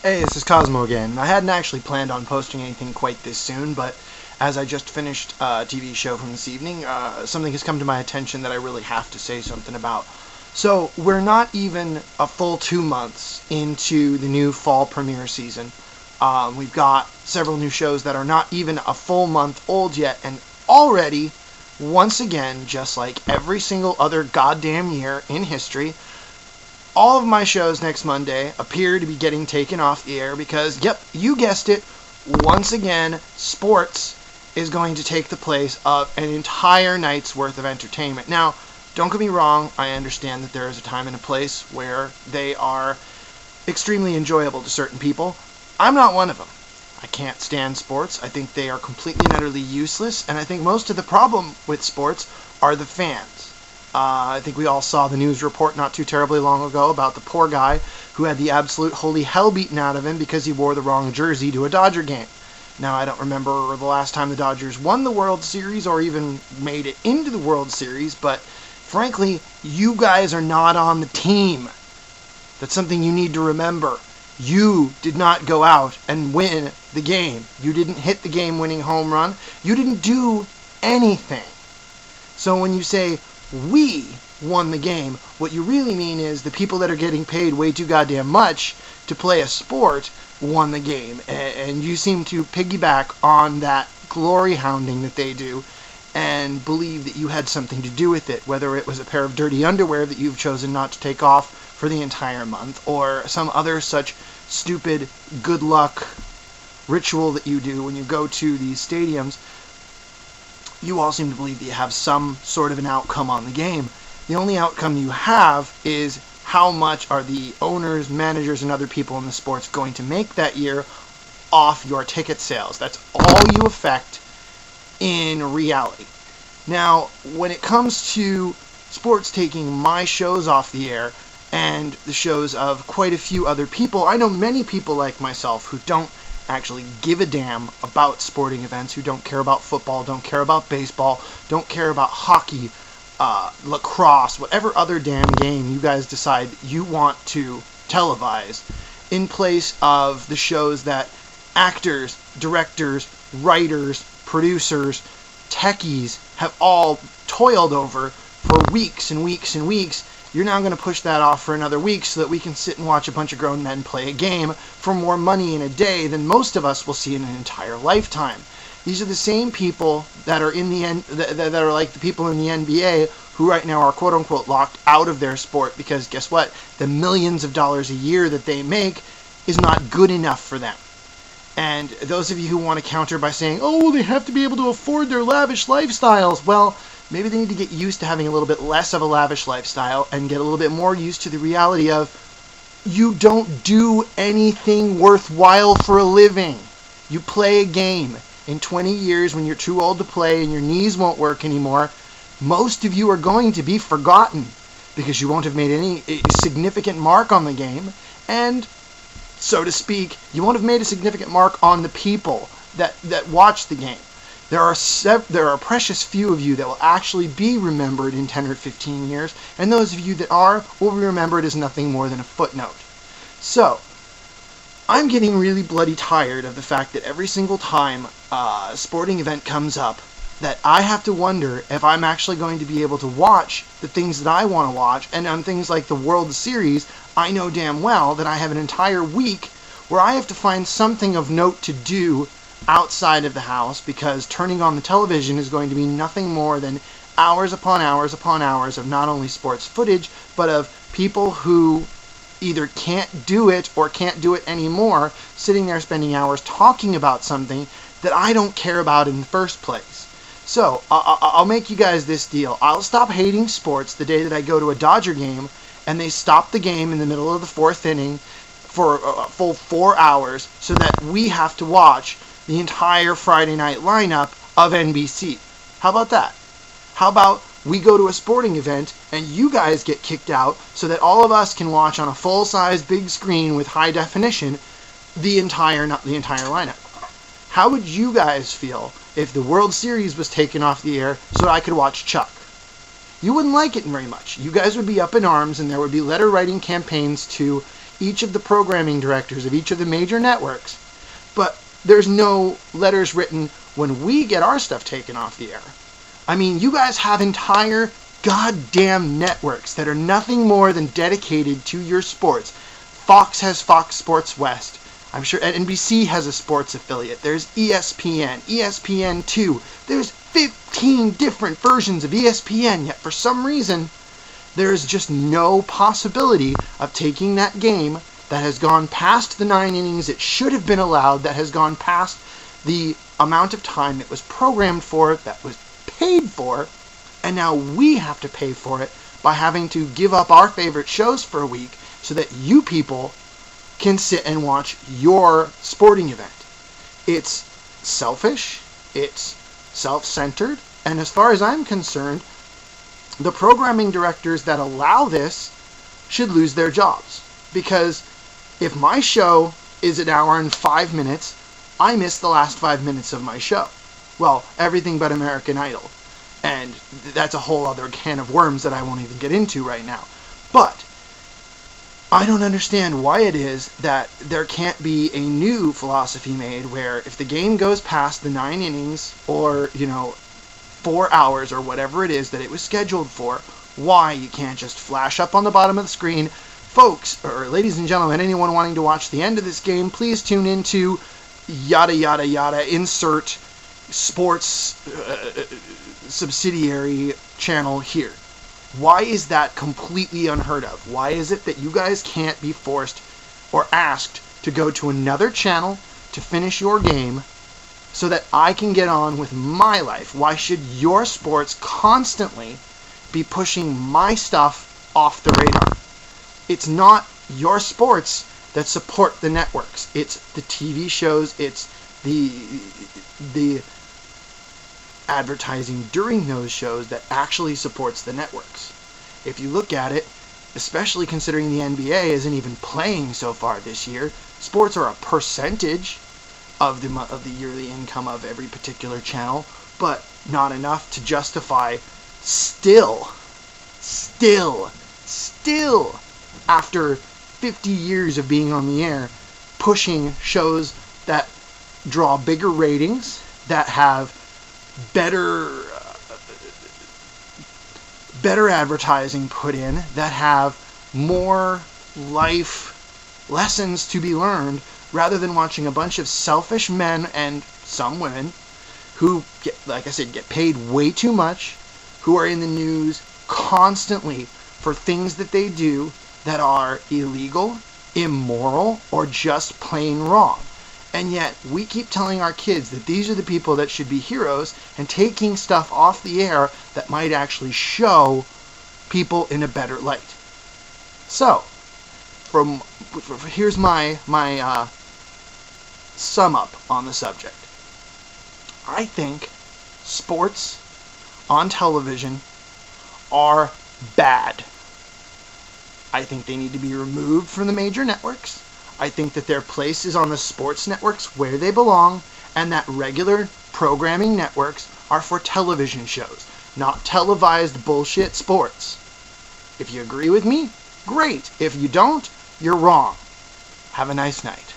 Hey, this is Cosmo again. I hadn't actually planned on posting anything quite this soon, but as I just finished a TV show from this evening, something has come to my attention that I really have to say something about. So, we're not even a full 2 months into the new fall premiere season. We've got several new shows that are not even a full month old yet, and already, once again, just like every single other goddamn year in history, all of my shows next Monday appear to be getting taken off the air because, yep, you guessed it, once again, sports is going to take the place of an entire night's worth of entertainment. Now, don't get me wrong, I understand that there is a time and a place where they are extremely enjoyable to certain people. I'm not one of them. I can't stand sports. I think they are completely and utterly useless, and I think most of the problem with sports are the fans. I think we all saw the news report not too terribly long ago about the poor guy who had the absolute holy hell beaten out of him because he wore the wrong jersey to a Dodger game. Now, I don't remember the last time the Dodgers won the World Series or even made it into the World Series, but frankly, you guys are not on the team. That's something you need to remember. You did not go out and win the game. You didn't hit the game-winning home run. You didn't do anything. So when you say, we won the game, what you really mean is the people that are getting paid way too goddamn much to play a sport won the game. And you seem to piggyback on that glory hounding that they do and believe that you had something to do with it, whether it was a pair of dirty underwear that you've chosen not to take off for the entire month or some other such stupid good luck ritual that you do when you go to these stadiums. You all seem to believe that you have some sort of an outcome on the game. The only outcome you have is how much are the owners, managers, and other people in the sports going to make that year off your ticket sales. That's all you affect in reality. Now, when it comes to sports taking my shows off the air and the shows of quite a few other people, I know many people like myself who don't actually give a damn about sporting events, who don't care about football, don't care about baseball, don't care about hockey, lacrosse, whatever other damn game you guys decide you want to televise, in place of the shows that actors, directors, writers, producers, techies have all toiled over for weeks and weeks and weeks. You're now going to push that off for another week so that we can sit and watch a bunch of grown men play a game for more money in a day than most of us will see in an entire lifetime. These are the same people that are that are like the people in the NBA who right now are quote-unquote locked out of their sport because guess what? The millions of dollars a year that they make is not good enough for them. And those of you who want to counter by saying, oh, well, they have to be able to afford their lavish lifestyles, well, maybe they need to get used to having a little bit less of a lavish lifestyle and get a little bit more used to the reality of you don't do anything worthwhile for a living. You play a game. In 20 years, when you're too old to play and your knees won't work anymore, most of you are going to be forgotten because you won't have made any significant mark on the game, and, so to speak, you won't have made a significant mark on the people that watch the game. There are a precious few of you that will actually be remembered in 10 or 15 years, and those of you that are will be remembered as nothing more than a footnote. So, I'm getting really bloody tired of the fact that every single time a sporting event comes up, that I have to wonder if I'm actually going to be able to watch the things that I want to watch, and on things like the World Series, I know damn well that I have an entire week where I have to find something of note to do outside of the house because turning on the television is going to be nothing more than hours upon hours upon hours of not only sports footage, but of people who either can't do it or can't do it anymore, sitting there spending hours talking about something that I don't care about in the first place. So, I'll make you guys this deal. I'll stop hating sports the day that I go to a Dodger game and they stop the game in the middle of the fourth inning for a full 4 hours so that we have to watch the entire Friday night lineup of NBC. How about that? How about we go to a sporting event and you guys get kicked out so that all of us can watch on a full-size big screen with high definition the entire lineup? How would you guys feel if the World Series was taken off the air so that I could watch Chuck? You wouldn't like it very much. You guys would be up in arms and there would be letter-writing campaigns to each of the programming directors of each of the major networks, but there's no letters written when we get our stuff taken off the air. I mean, you guys have entire goddamn networks that are nothing more than dedicated to your sports. Fox has Fox Sports West. I'm sure NBC has a sports affiliate. There's ESPN, ESPN2. There's 15 different versions of ESPN, yet for some reason, there's just no possibility of taking that game that has gone past the 9 innings it should have been allowed, that has gone past the amount of time it was programmed for, that was paid for, and now we have to pay for it by having to give up our favorite shows for a week so that you people can sit and watch your sporting event. It's selfish, it's self-centered, and as far as I'm concerned, the programming directors that allow this should lose their jobs. Because if my show is an hour and 5 minutes, I miss the last 5 minutes of my show. Well, everything but American Idol. And that's a whole other can of worms that I won't even get into right now. But I don't understand why it is that there can't be a new philosophy made where if the game goes past the 9 innings or, 4 hours or whatever it is that it was scheduled for, why you can't just flash up on the bottom of the screen, folks, or ladies and gentlemen, anyone wanting to watch the end of this game, please tune into yada yada yada, insert sports subsidiary channel here. Why is that completely unheard of? Why is it that you guys can't be forced or asked to go to another channel to finish your game so that I can get on with my life? Why should your sports constantly be pushing my stuff off the radar? It's not your sports that support the networks. It's the TV shows, it's the advertising during those shows that actually supports the networks. If you look at it, especially considering the NBA isn't even playing so far this year, sports are a percentage of the yearly income of every particular channel, but not enough to justify still after 50 years of being on the air, pushing shows that draw bigger ratings, that have better advertising put in, that have more life lessons to be learned, rather than watching a bunch of selfish men and some women who, like I said, get paid way too much, who are in the news constantly for things that they do that are illegal, immoral, or just plain wrong. And yet, we keep telling our kids that these are the people that should be heroes and taking stuff off the air that might actually show people in a better light. So, here's my sum up on the subject. I think sports on television are bad. I think they need to be removed from the major networks. I think that their place is on the sports networks where they belong, and that regular programming networks are for television shows, not televised bullshit sports. If you agree with me, great. If you don't, you're wrong. Have a nice night.